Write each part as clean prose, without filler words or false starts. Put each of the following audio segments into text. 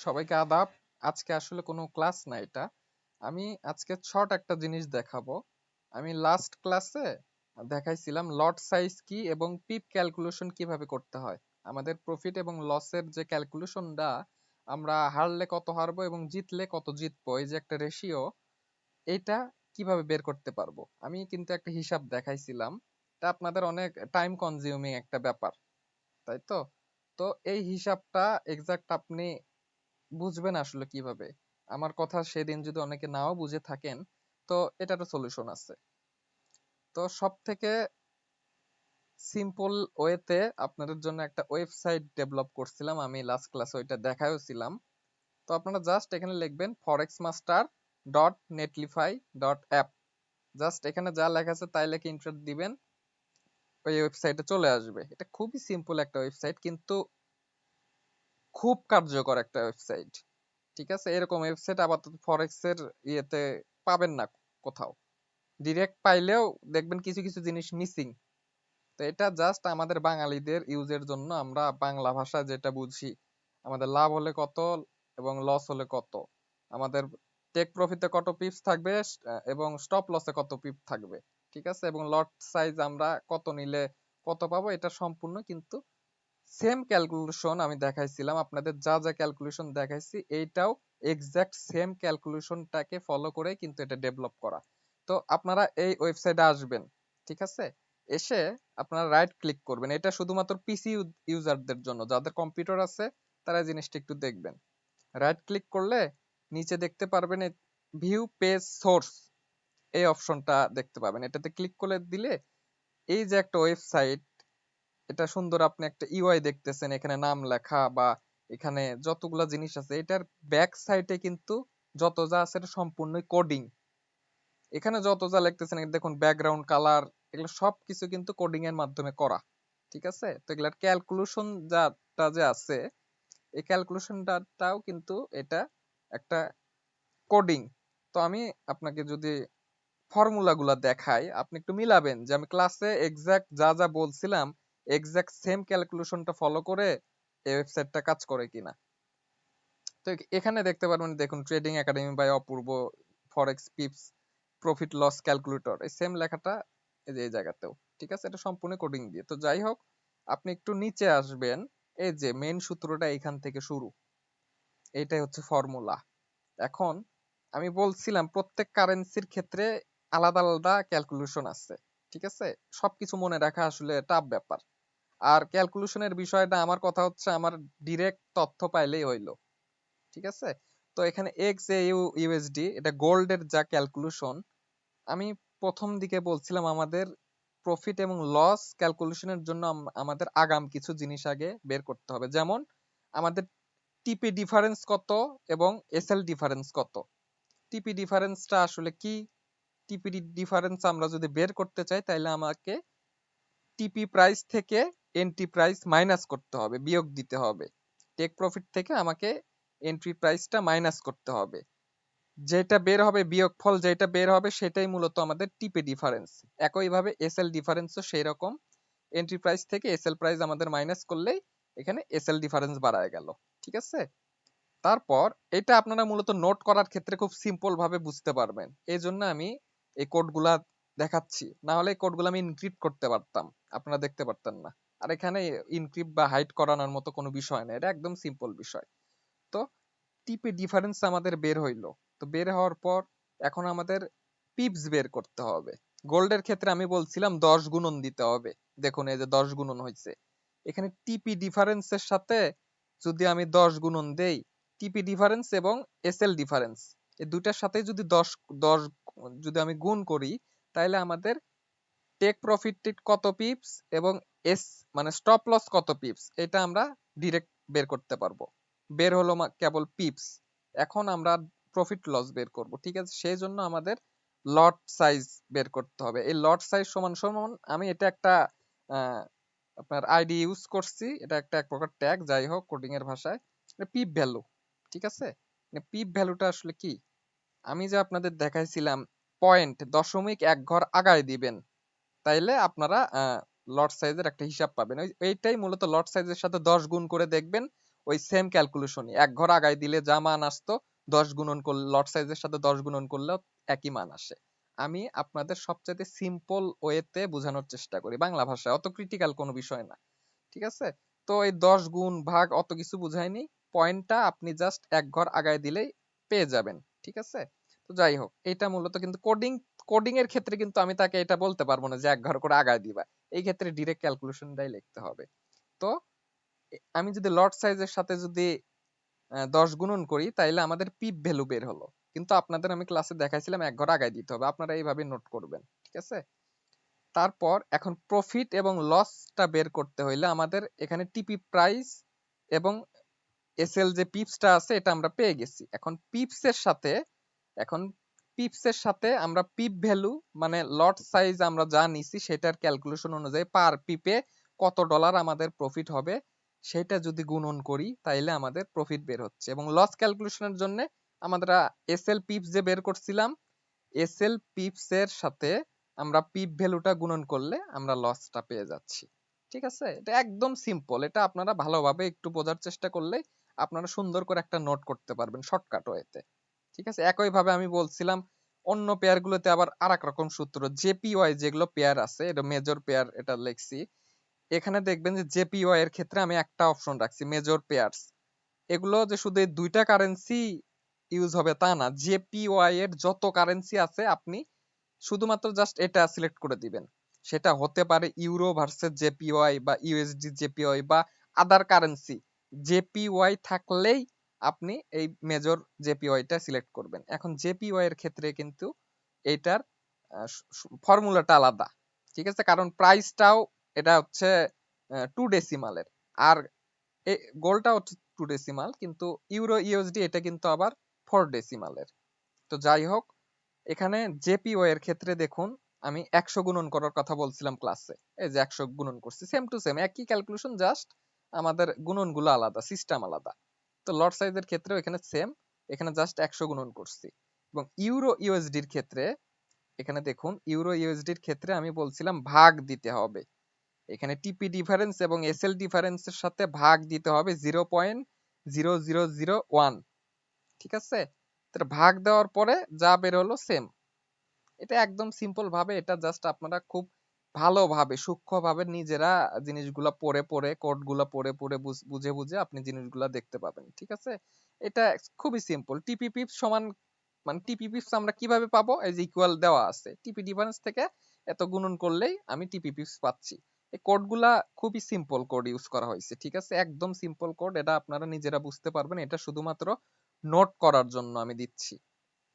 সবাইকে আদাব। আজকে আসলে কোনো ক্লাস না এটা। আমি আজকে শর্ট একটা জিনিস দেখাবো। আমি লাস্ট ক্লাসে দেখাইছিলাম লট সাইজ কি এবং পিপ ক্যালকুলেশন কিভাবে করতে হয়। আমাদের প্রফিট এবং লসের যে ক্যালকুলেশনটা, আমরা হারলে কত হারবো এবং জিতলে কত জিতবো, এই যে একটা রেশিও, এটা কিভাবে বের করতে পারবো। আমি কিন্তু একটা হিসাব দেখাইছিলাম। এটা আপনাদের অনেক টাইম কনজিউমিং একটা ব্যাপার, তাই তো? তো এই হিসাবটা এক্সাক্ট আপনি বুঝবেন আসলে কিভাবে। আমার কথা সেদিন যদি অনেকে নাও বুঝে থাকেন, তো এটারও সলিউশন আছে। তো সব থেকে সিম্পল ওয়েতে আপনাদের জন্য একটা ওয়েবসাইট ডেভেলপ করছিলাম, আমি লাস্ট ক্লাসে ওইটা দেখাইছিলাম। তো আপনারা জাস্ট এখানে লিখবেন forexmaster.netlify.app। জাস্ট এখানে যা লেখা আছে তাই লিখে ইন্টার দিবেন, ওই ওয়েবসাইটে চলে আসবে। এটা খুবই সিম্পল একটা ওয়েবসাইট, কিন্তু খুব কার্যকর একটা ওয়েবসাইট। ঠিক আছে, এরকম ওয়েবসাইট আপাতত ফরেক্স এর ইয়েতে পাবেন না কোথাও। ডিরেক্ট পাইলেও দেখবেন কিছু কিছু জিনিস মিসিং। তো এটা জাস্ট আমাদের বাঙালিদের ইউজের জন্য, আমরা বাংলা ভাষা যেটা বুঝি, আমাদের লাভ হলে কত এবং লস হলে কত, আমাদের টেক প্রফিটে কত পিপস থাকবে এবং স্টপ লসে কত পিপ থাকবে, ঠিক আছে, এবং লট সাইজ আমরা কত নিলে কত পাবো, এটা সম্পূর্ণ কিন্তু সেম ক্যালকুলেশন আমি দেখাইছিলাম আপনাদের। যা যা ক্যালকুলেশন দেখাইছি এইটাও এক্সাক্ট সেম ক্যালকুলেশনটাকে ফলো করে কিন্তু এটা ডেভেলপ করা। তো আপনারা এই ওয়েবসাইটে আসবেন, ঠিক আছে। এসে আপনারা রাইট ক্লিক করবেন। এটা শুধুমাত্র পিসি ইউজারদের জন্য, যাদের কম্পিউটার আছে তারা এই জিনিসটা একটু দেখবেন। রাইট ক্লিক করলে নিচে দেখতে পারবেন ভিউ পেজ সোর্স, এই অপশনটা দেখতে পাবেন। এটাতে ক্লিক করে দিলে এই যে একটা ওয়েবসাইট, এটা সুন্দর আপনি একটা ইউআই দেখতেছেন, এখানে নাম লেখা বা এখানে যতগুলা জিনিস আছে, এটার ব্যাক সাইডে কিন্তু যত যা আছে এটা সম্পূর্ণ কোডিং। এখানে যত যা লিখতেছেন দেখুন, ব্যাকগ্রাউন্ড কালার, এগুলো সবকিছু কিন্তু কোডিং এর মাধ্যমে করা, ঠিক আছে। তো এগুলার ক্যালকুলেশন যাটা যে আছে, এই ক্যালকুলেশনটাও কিন্তু এটা একটা কোডিং। তো আমি আপনাকে যদি ফর্মুলা গুলা দেখাই, আপনি একটু মিলাবেন যে আমি ক্লাসে এক্সাক্ট যা যা বলছিলাম এক্সাক্ট সেম ক্যালকুলেশনটা ফলো করে এই ওয়েবসাইটটা কাজ করে কিনা। তো এখানে দেখতে পারবেন, দেখুন trading academy by Apurba, forex pips, profit loss calculator, এই সেম লেখাটা এই যে এই জায়গাতেও, ঠিক আছে। এটা সম্পূর্ণ কোডিং দিয়ে। তো যাই হোক, আপনি একটু নিচে আসবেন, এই যে মেইন সূত্রটা এখান থেকে শুরু, এইটাই হচ্ছে ফর্মুলা। এখন আমি বলছিলাম প্রত্যেক কারেন্সির ক্ষেত্রে আলাদা আলাদা ক্যালকুলেশন আছে, ঠিক আছে। সবকিছু মনে রাখা আসলে টাফ ব্যাপার। আর ক্যালকুলেশনের বিষয়টা, আমার কথা হচ্ছে আমার ডিরেক্ট তথ্য পাইলেই হইলো, ঠিক আছে। তো এখানে এক্স এ ইউ ইউএসডি, এটা গোল্ডের যা ক্যালকুলেশন। আমি প্রথম দিকে বলছিলাম আমাদের প্রফিট এবং লস ক্যালকুলেশনের জন্য আমাদের আগাম কিছু জিনিস আগে বের করতে হবে। যেমন আমাদের টিপি ডিফারেন্স কত এবং এসএল ডিফারেন্স কত। টিপি ডিফারেন্সটা আসলে কি? টিপি ডিফারেন্স আমরা যদি বের করতে চাই, তাহলে আমাকে টিপি প্রাইস থেকে এন্ট্রি প্রাইস মাইনাস করতে হবে, বিয়োগ দিতে হবে। টেক প্রফিট থেকে আমাকে এন্ট্রি প্রাইসটা মাইনাস করতে হবে। যেটা বের হবে, বিয়োগফল যেটা বের হবে, সেটাই মূলত আমাদের টিপি ডিফারেন্স। একইভাবে এসএল ডিফারেন্সও সেই রকম। এন্ট্রি প্রাইস থেকে এসএল প্রাইস আমাদের মাইনাস করলেই এখানে এসএল ডিফারেন্স বাড়ায় গেল, ঠিক আছে। তারপর এটা আপনারা মূলত নোট করার ক্ষেত্রে খুব সিম্পল ভাবে বুঝতে পারবেন, এই জন্য আমি এই কোডগুলা দেখাচ্ছি। না হলে এই কোডগুলো আমি ইনক্রিপ্ট করতে পারতাম, আপনারা দেখতে পারতেন না। আর এখানে ইনক্রিপ্ট বা হাইড করানোর মতো কোনো বিষয় না, এটা একদম সিম্পল বিষয়। তো টিপি ডিফারেন্স আমাদের বের হইলো। তো বের হওয়ার পর এখন আমাদের পিপস বের করতে হবে। গোল্ডের ক্ষেত্রে আমি বলছিলাম 10 গুণন দিতে হবে। দেখুন এই যে 10 গুণন হয়েছে। এখানে টিপি ডিফারেন্সের সাথে যদি আমি 10 গুণন দেই, টিপি ডিফারেন্স এবং এসএল ডিফারেন্স, এই দুইটার সাথে যদি 10 যদি আমি গুণ করি, তাহলে আমাদের টেক প্রফিট কত পিপস এবং এস মানে স্টপ লস কত পিপস, এটা আমরা ডিরেক্ট বের করতে পারবো। বের হলো কেবল পিপস। এখন আমরা প্রফিট লস বের করব, ঠিক আছে। সেই জন্য আমাদের লট সাইজ বের করতে হবে। এই লট সাইজ সমান সমান, আমি এটা একটা আহ, আপনার আইডি ইউজ করছি, এটা একটা এক প্রকার ট্যাগ, যাই হোক কোডিং এর ভাষায় পিপ ভ্যালু, ঠিক আছে। পিপ ভ্যালুটা আসলে কি? আমি যে আপনাদের দেখাইছিলাম পয়েন্ট দশমিক এক ঘর আগায় দিবেন, তাইলে আপনারা লট সাইজের একটা হিসাব পাবেন। এইটাই মূলত লট সাইজের সাথে 10 গুণ করে দেখবেন, ওই সেম ক্যালকুলেশনই, এক ঘর আগায় দিলে যা মান আসতো 10 গুণন করলে, লট সাইজের সাথে 10 গুণন করলেও একই মান আসে। আমি আপনাদের সবচেয়ে সিম্পল ওয়েতে বোঝানোর চেষ্টা করি, বাংলা ভাষায়, অত ক্রিটিক্যাল কোনো বিষয় না। ঠিক আছে? তো এই 10 গুণ ভাগ অত কিছু বুঝাইনি, পয়েন্টটা আপনি জাস্ট এক ঘর আগায় দিলেই পেয়ে যাবেন। ঠিক আছে? তো যাই হোক, এটা মূলত কিন্তু কোডিং এর ক্ষেত্রে কিন্তু আমি তাকে এটা বলতে পারবো না যে এক ঘর করে আগায় দিবা। এই ক্ষেত্রে ডিরেক্ট ক্যালকুলেশনটাই লিখতে হবে। তো আমি যদি লট সাইজের সাথে যদি 10 গুণন করি তাইলে আমাদের পিপ ভ্যালু বের হলো। কিন্তু আপনাদের আমি ক্লাসে দেখাইছিলাম এক ঘর আগায় দিতে হবে, আপনারা এইভাবে নোট করবেন। ঠিক আছে? তারপর এখন প্রফিট এবং লসটা বের করতে হইলে আমাদের এখানে টিপি প্রাইস এবং এসএল যে পিপসটা আছে এটা আমরা পেয়ে গেছি। এখন পিপসের সাথে আমরা পিপ ভ্যালু মানে লট সাইজ আমরা যা নিছি সেটার ক্যালকুলেশন অনুযায়ী পার পিপে কত ডলার আমাদের প্রফিট হবে সেটা যদি গুণন করি তাইলে আমাদের প্রফিট বের হচ্ছে। এবং লস ক্যালকুলেশনের জন্য আমরা এসএল পিপস যে বের করছিলাম, এসএল পিপস এর সাথে আমরা পিপ ভ্যালুটা গুণন করলে আমরা লসটা পেয়ে যাচ্ছি। ঠিক আছে? এটা একদম সিম্পল, এটা আপনারা ভালোভাবে একটু বোঝার চেষ্টা করলে আপনারা সুন্দর করে একটা নোট করতে পারবেন শর্টকাট ওয়েতে। ঠিক আছে? একই ভাবে আমি বলছিলাম অন্য পেয়ার গুলোতে আবার আরেক রকম সূত্র, জেপিওয়াই যেগুলো পেয়ার আছে, এটা মেজর পেয়ার এটা লিখছি। এখানে দেখবেন যে জেপিওয়াই এর ক্ষেত্রে আমি একটা অপশন রাখছি মেজর পেয়ারস। এগুলো যে শুধু এই দুইটা কারেন্সি ইউজ হবে তা না, জেপিওয়াই এর যত কারেন্সি আছে আপনি শুধুমাত্র জাস্ট এটা সিলেক্ট করে দিবেন। সেটা হতে পারে ইউরো ভার্সেস জেপিওয়াই বা ইউএসডি জেপিওয়াই বা আদার কারেন্সি। জেপিওয়াই থাকলেই আপনি এই মেজর জেপিওয়াইটা সিলেক্ট করবেন। এখন জেপিওয়াই এর ক্ষেত্রে কিন্তু এইটার ফর্মুলাটা আলাদা। ঠিক আছে? কারণ প্রাইসটাও এটা হচ্ছে 2 ডেসিমালের, আর গোলটা হচ্ছে 2 ডেসিমাল, কিন্তু ইউরো ইউএসডি এটা কিন্তু আবার 4 ডেসিমালের। তো যাই হোক, এখানে জেপিও এর ক্ষেত্রে দেখুন আমি 100 গুণন করার কথা বলছিলাম ক্লাসে, এই যে 100 গুণন করছি, সেম টু সেম একই ক্যালকুলেশন, জাস্ট আমাদের গুণনগুলো আলাদা, সিস্টেম আলাদা। তো লট সাইজের ক্ষেত্রেও এখানে সেম, এখানে জাস্ট 100 গুণন করছি। এবং ইউরো ইউএসডির ক্ষেত্রে এখানে দেখুন, ইউরো ইউএসডির ক্ষেত্রে আমি বলছিলাম ভাগ দিতে হবে। এখানে টিপি ডিফারেন্স এবং এসএল ডিফারেন্সের সাথে ভাগ দিতে হবে 0.0001। ঠিক আছে? তো ভাগ দেওয়ার পরে যা বের হলো সেম। এটা একদম সিম্পল ভাবে, এটা জাস্ট আপনারা খুব ভালোভাবে সূক্ষ্মভাবে নিজেরা জিনিসগুলা পড়ে পড়ে কোডগুলা পড়ে পড়ে বুঝে বুঝে আপনি জিনিসগুলা দেখতে পাবেন। ঠিক আছে? এটা খুবই সিম্পল। টিপি পিপস সমান মানে টিপি পিপস আমরা কিভাবে পাবো? এই যে ইকুয়াল দেওয়া আছে, টিপি ডিফারেন্স থেকে এত গুণন করলেই আমি টিপি পিপস পাচ্ছি। এই কোডগুলা খুবই সিম্পল কোড ইউজ করা হয়েছে। ঠিক আছে? একদম সিম্পল কোড, এটা আপনারা নিজেরা বুঝতে পারবেন। এটা শুধুমাত্র নোট করার জন্য আমি দিচ্ছি।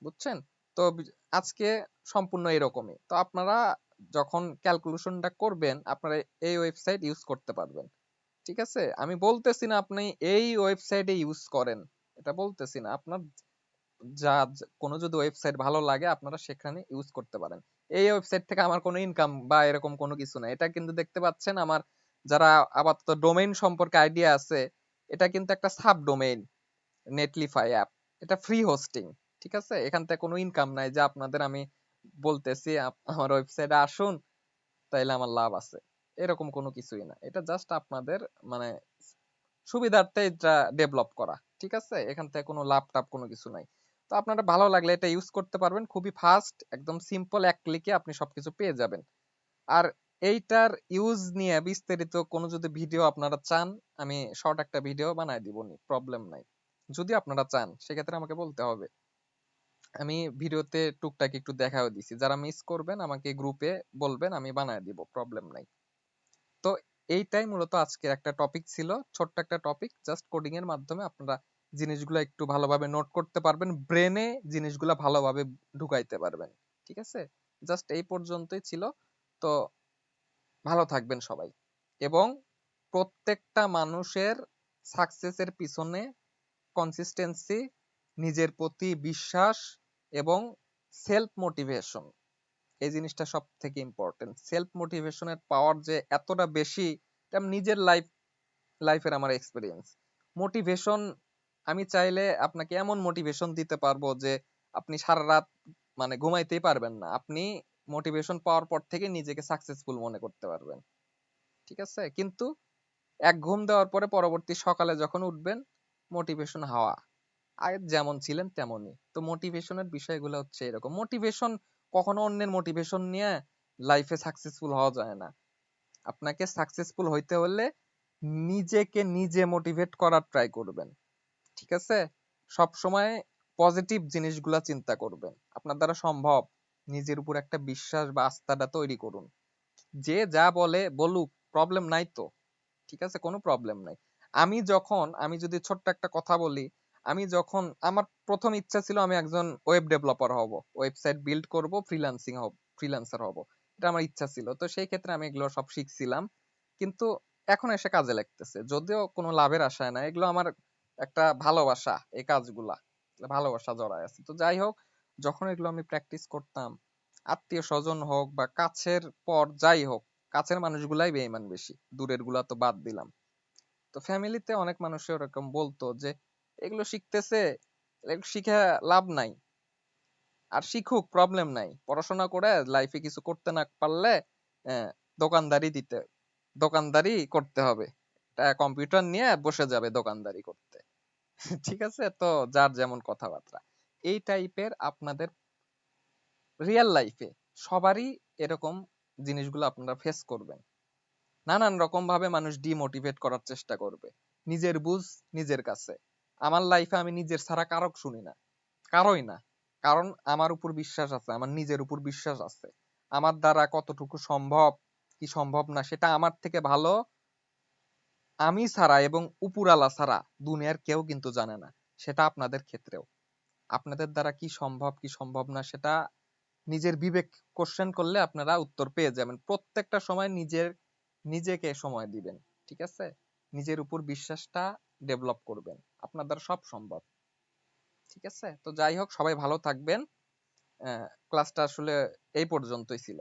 বুঝছেন? তো আজকে সম্পূর্ণ এরকমই। তো আপনারা যখন ক্যালকুলেশনটা করবেন আপনারা এই ওয়েবসাইট ইউজ করতে পারবেন। ঠিক আছে? আমি বলতেছি না আপনি এই ওয়েবসাইটে ইউজ করেন, এটা বলতেছি না। আপনার কোনো যদি ওয়েবসাইট ভালো লাগে আপনারা সেখানে ইউজ করতে পারেন। এই ওয়েবসাইট থেকে আমার কোনো ইনকাম বা এরকম কোনো কিছু নাই। এটা কিন্তু দেখতে পাচ্ছেন আমার যারা আপাতত ডোমেইন সম্পর্কে আইডিয়া আছে, এটা কিন্তু একটা সাব ডোমেইন নেটলিফাই অ্যাপ। এটা ফ্রি হোস্টিং। ঠিক আছে? এখান থেকে কোনো ইনকাম নাই যে আপনাদের আমি বলতেছি আমার ওয়েবসাইটে আসুন তাইলে আমার লাভ আছে। এরকম কোনো কিছুই না। এটা জাস্ট আপনাদের মানে সুবিধার্থে এটা ডেভেলপ করা। ঠিক আছে? এখান থেকে কোনো লাভ টাভ কোনো কিছু নাই। তো আপনারা ভালো লাগলে এটা ইউজ করতে পারবেন। খুবই ফাস্ট, একদম সিম্পল, এক ক্লিকে আপনি সবকিছু পেয়ে যাবেন। আর এইটার ইউজ নিয়ে বিস্তারিত কোনো যদি ভিডিও আপনারা চান, আমি শর্ট একটা ভিডিও বানায় দিবনি, প্রবলেম নাই। যদি আপনারা চান সেক্ষেত্রে আমাকে বলতে হবে। আমি ভিডিওতে টুকটাক একটু দেখাও দিছি। যারা মিস করবেন আমাকে গ্রুপে বলবেন, আমি বানায় দিব, প্রবলেম নাই। তো এইটাই মূলত আজকের একটা টপিক ছিল, ছোট্ট একটা টপিক, জাস্ট কোডিং এর মাধ্যমে আপনারা জিনিসগুলো একটু ভালোভাবে নোট করতে পারবেন, ব্রেনে জিনিসগুলো ভালোভাবে ঢুকাইতে পারবেন। ঠিক আছে? জাস্ট এই পর্যন্তই ছিল। তো ভালো থাকবেন সবাই, এবং প্রত্যেকটা মানুষের সাকসেসের পিছনে কনসিস্টেন্সি, নিজের প্রতি বিশ্বাস এবং সেলফ মোটিভেশন, এই জিনিসটা সব থেকে ইম্পর্টেন্ট। সেলফ মোটিভেশনের পাওয়ার যে এতটা বেশি, এটা আমি নিজের লাইফের আমার এক্সপিরিয়েন্স। মোটিভেশন, আমি চাইলে আপনাকে এমন মোটিভেশন দিতে পারবো যে আপনি সারা রাত মানে ঘুমাইতেই পারবেন না, আপনি মোটিভেশন পাওয়ার পর থেকে নিজেকে সাকসেসফুল মনে করতে পারবেন। ঠিক আছে? কিন্তু এক ঘুম দেওয়ার পরে পরবর্তী সকালে যখন উঠবেন মোটিভেশন হওয়া, আগে যেমন ছিলেন তেমনই। তো মোটিভেশনের বিষয়গুলো হচ্ছে এরকম। মোটিভেশন কখনো অন্যের মোটিভেশন নিয়ে লাইফে সাকসেসফুল হওয়া যায় না। আপনাকে সাকসেসফুল হইতে হলে নিজেকে নিজে মোটিভেট করার ট্রাই করবেন, ঠিক আছে? সব সময় পজিটিভ জিনিসগুলা চিন্তা করবেন, আপনার দ্বারা সম্ভব। নিজের উপর একটা বিশ্বাস বা আস্থাটা তৈরি করুন। যে যা বলে বলুক, প্রবলেম নাই তো, ঠিক আছে, কোনো প্রবলেম নাই। আমি যদি ছোট্ট একটা কথা বলি, আমি যখন আমার প্রথম ইচ্ছা ছিল আমি একজন ওয়েব ডেভেলপার হব, ওয়েবসাইট বিল্ড করব, ফ্রিল্যান্সার হব, এটা আমার ইচ্ছা ছিল। তো সেই ক্ষেত্রে আমি এগুলো সব শিখছিলাম, কিন্তু এখন এসে কাজে লাগতেছে, যদিও কোনো লাভের আশায় না। এগুলো আমার একটা ভালোবাসা, এই কাজগুলা ভালোবাসা জড়ায় আছে। তো যাই হোক, যখন এগুলো আমি প্র্যাকটিস করতাম, আত্মীয় স্বজন হোক বা কাছের পর যাই হোক, কাছের মানুষগুলাই বেঈমান বেশি, দূরের গুলা তো বাদ দিলাম। তো ফ্যামিলিতে অনেক মানুষ এরকম বলতো যে এগুলো শিখতেছে, এগুলো শিখে লাভ নাই, আর শিখুক, প্রবলেম নাই, পড়াশোনা করে লাইফে কিছু করতে না পারলে আহ, দোকানদারি দিতে দোকানদারি করতে হবে, কম্পিউটার নিয়ে বসে যাবে দোকানদারি করতে। ঠিক আছে, তো যার যেমন কথাবার্তা। এই টাইপের আপনাদের রিয়েল লাইফে সবারই এরকম জিনিসগুলো আপনারা ফেস করবেন। নানান রকম ভাবে মানুষ ডিমোটিভেট করার চেষ্টা করবে, নিজের বুঝ নিজের কাছে। আমার লাইফে আমি নিজের ছাড়া কারক শুনি না, কারোই না। কারণ আমার উপর বিশ্বাস আছে, আমার নিজের উপর বিশ্বাস আছে। আমার দ্বারা কতটুকু সম্ভব কি সম্ভব না সেটা আমার থেকে ভালো আমি ছাড়া এবং উপরালা ছাড়া দুনিয়ার কেউ কিন্তু জানে না। সেটা আপনাদের ক্ষেত্রেও, আপনাদের দ্বারা কি সম্ভব কি সম্ভব না সেটা নিজের বিবেক কোশ্চেন করলে আপনারা উত্তর পেয়ে যাবেন। প্রত্যেকটা সময় নিজেকে সময় দিবেন, ঠিক আছে? নিজের উপর বিশ্বাসটা ডেভেলপ করবেন, আপনার দ্বারা সব সম্ভব। ঠিক আছে, তো যাই হোক, সবাই ভালো থাকবেন। ক্লাসটা আসলে এই পর্যন্তই ছিল।